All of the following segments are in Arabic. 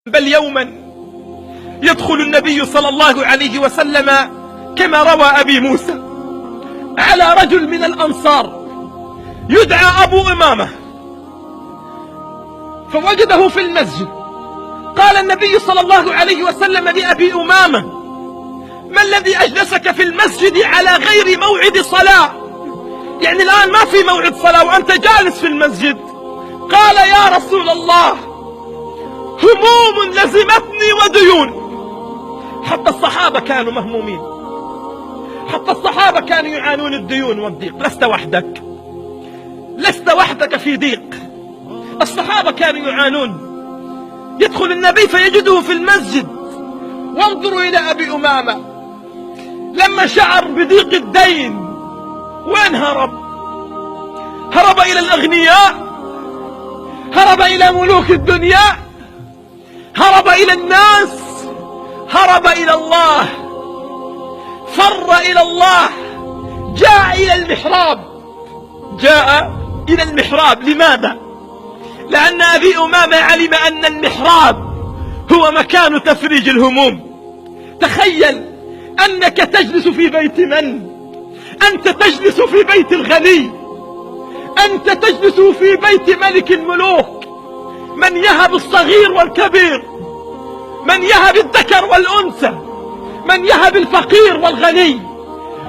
بل يوما يدخل النبي صلى الله عليه وسلم كما روى أبي موسى على رجل من الأنصار يدعى أبو أمامة، فوجده في المسجد. قال النبي صلى الله عليه وسلم لأبي أمامة: ما الذي أجلسك في المسجد على غير موعد صلاة؟ يعني الآن ما في موعد صلاة وأنت جالس في المسجد. قال: يا رسول الله، هموم لزمتني وديون. حتى الصحابة كانوا مهمومين، حتى الصحابة كانوا يعانون الديون والضيق. لست وحدك في ضيق، الصحابة كانوا يعانون. يدخل النبي فيجده في المسجد. وانظروا إلى أبي أمامة لما شعر بضيق الدين وين هرب؟ هرب إلى الأغنياء، هرب إلى ملوك الدنيا، هرب إلى الناس، هرب إلى الله، فر إلى الله، جاء إلى المحراب. لماذا؟ لأن أبي أمامة علم أن المحراب هو مكان تفريج الهموم. تخيل أنك تجلس في بيت من؟ أنت تجلس في بيت الغني، أنت تجلس في بيت ملك الملوك، من يهب الصغير والكبير، من يهب الذكر والأنثى، من يهب الفقير والغني،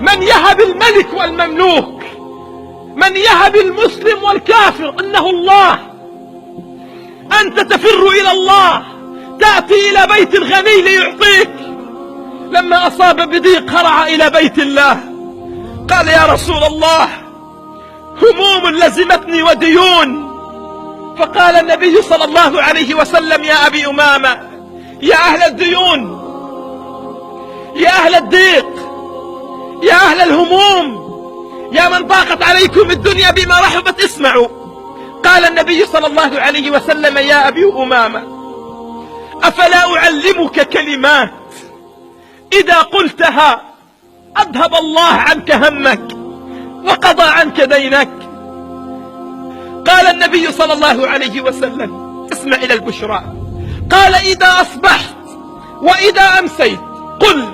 من يهب الملك والمملوك، من يهب المسلم والكافر، إنه الله. أنت تفر إلى الله، تأتي إلى بيت الغني ليعطيك. لما أصاب بضيق هرع إلى بيت الله، قال: يا رسول الله، هموم لزمتني وديون. فقال النبي صلى الله عليه وسلم: يا أبي أمامة، يا أهل الديون، يا أهل الضيق، يا أهل الهموم، يا من ضاقت عليكم الدنيا بما رحبت، اسمعوا. قال النبي صلى الله عليه وسلم: يا أبي أمامة، أفلا أعلمك كلمات إذا قلتها أذهب الله عنك همك وقضى عنك دينك؟ قال النبي صلى الله عليه وسلم: اسمع إلى البشرى. قال: إذا أصبحت وإذا أمسيت قل: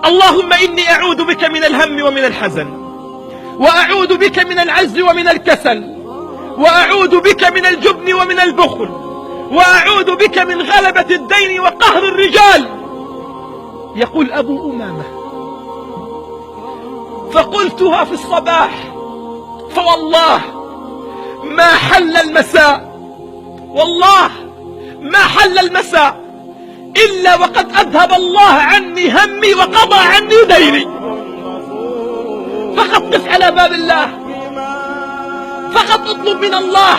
اللهم إني أعوذ بك من الهم ومن الحزن، وأعوذ بك من العجز ومن الكسل، وأعوذ بك من الجبن ومن البخل، وأعوذ بك من غلبة الدين وقهر الرجال. يقول أبو أمامة: فقلتها في الصباح، فوالله ما حل المساء، والله ما حل المساء إلا وقد أذهب الله عني همي وقضى عني ديني. فقط قف على باب الله، فقط اطلب من الله.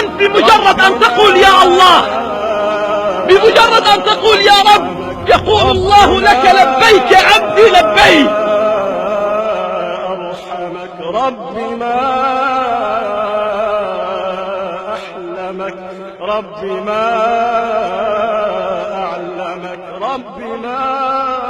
أنت بمجرد أن تقول يا الله، بمجرد أن تقول يا رب، يقول الله لك: لبيك عبدي لبيك. أرحمك ربي ما أحلمك، ربي ما أعلمك، ربي ما